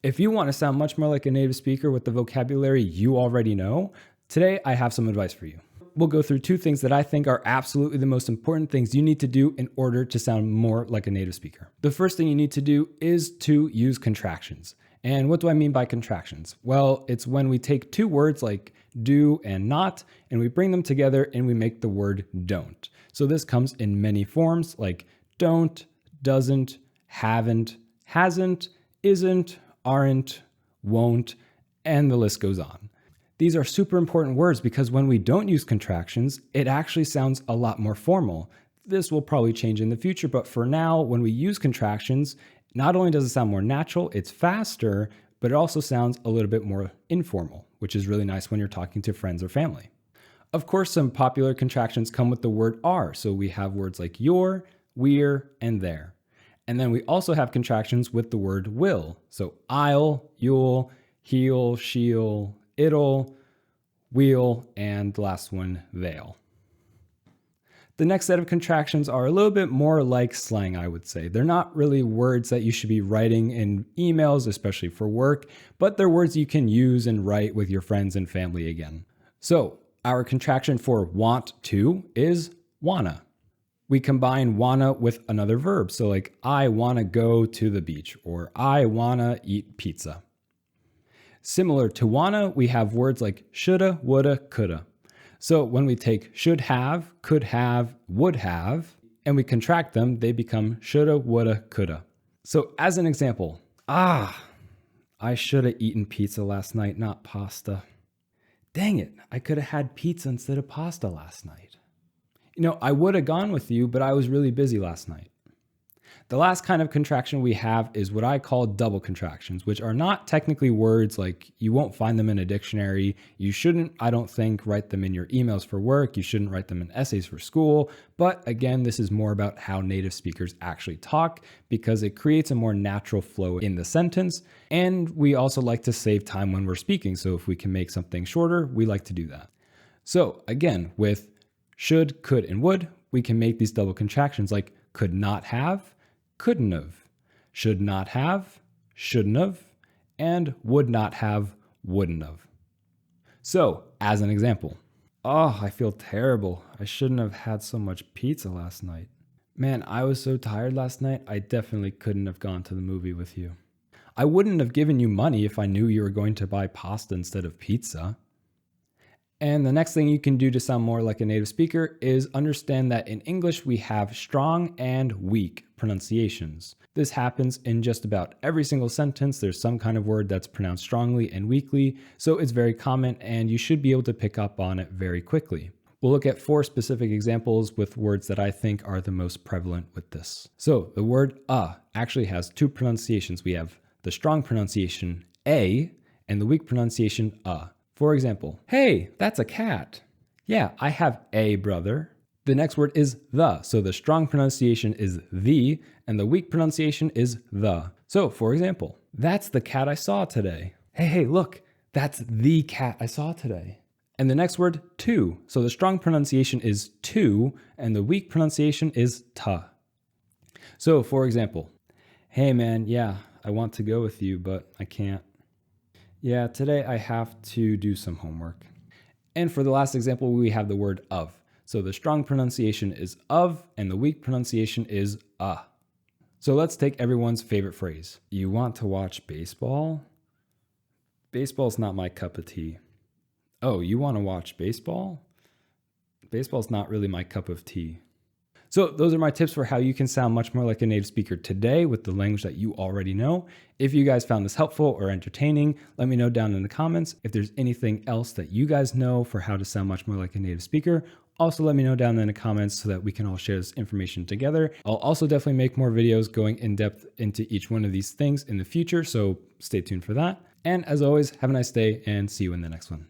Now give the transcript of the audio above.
If you want to sound much more like a native speaker with the vocabulary you already know, today I have some advice for you. We'll go through two things that I think are absolutely the most important things you need to do in order to sound more like a native speaker. The first thing you need to do is to use contractions. And what do I mean by contractions? Well, it's when we take two words like do and not, and we bring them together and we make the word don't. So this comes in many forms like don't, doesn't, haven't, hasn't, isn't, aren't, won't, and the list goes on. These are super important words because when we don't use contractions, it actually sounds a lot more formal. This will probably change in the future, but for now, when we use contractions, not only does it sound more natural, it's faster, but it also sounds a little bit more informal, which is really nice when you're talking to friends or family. Of course, some popular contractions come with the word are, so we have words like your, we're, and there. And then we also have contractions with the word will. So I'll, you'll, he'll, she'll, it'll, we'll, and the last one, they'll. The next set of contractions are a little bit more like slang, I would say. They're not really words that you should be writing in emails, especially for work, but they're words you can use and write with your friends and family again. So our contraction for want to is wanna. We combine wanna with another verb. So like, I wanna go to the beach, or I wanna eat pizza. Similar to wanna, we have words like shoulda, woulda, coulda. So when we take should have, could have, would have, and we contract them, they become shoulda, woulda, coulda. So as an example, I shoulda eaten pizza last night, not pasta. Dang it, I could have had pizza instead of pasta last night. I would have gone with you, but I was really busy last night. The last kind of contraction we have is what I call double contractions, which are not technically words, like you won't find them in a dictionary. You shouldn't, I don't think, write them in your emails for work. You shouldn't write them in essays for school. But again, this is more about how native speakers actually talk because it creates a more natural flow in the sentence. And we also like to save time when we're speaking. So if we can make something shorter, we like to do that. So again, with should, could, and would, we can make these double contractions like could not have, couldn't have, should not have, shouldn't have, and would not have, wouldn't have. So, as an example, I feel terrible. I shouldn't have had so much pizza last night. Man, I was so tired last night, I definitely couldn't have gone to the movie with you. I wouldn't have given you money if I knew you were going to buy pasta instead of pizza. And the next thing you can do to sound more like a native speaker is understand that in English we have strong and weak pronunciations. This happens in just about every single sentence. There's some kind of word that's pronounced strongly and weakly, so it's very common and you should be able to pick up on it very quickly. We'll look at 4 specific examples with words that I think are the most prevalent with this. So the word actually has 2 pronunciations. We have the strong pronunciation a and the weak pronunciation . For example, hey, that's a cat. Yeah, I have a brother. The next word is the. So the strong pronunciation is the, and the weak pronunciation is the. So for example, that's the cat I saw today. Hey, look, that's the cat I saw today. And the next word, to. So the strong pronunciation is to, and the weak pronunciation is ta. So for example, hey man, yeah, I want to go with you, but I can't. Yeah, today I have to do some homework. And for the last example, we have the word of. So the strong pronunciation is of, and the weak pronunciation is . So let's take everyone's favorite phrase. You want to watch baseball? Baseball's not my cup of tea. Oh, you want to watch baseball? Baseball's not really my cup of tea. So those are my tips for how you can sound much more like a native speaker today with the language that you already know. If you guys found this helpful or entertaining, let me know down in the comments. If there's anything else that you guys know for how to sound much more like a native speaker, also let me know down in the comments so that we can all share this information together. I'll also definitely make more videos going in depth into each one of these things in the future, so stay tuned for that. And as always, have a nice day and see you in the next one.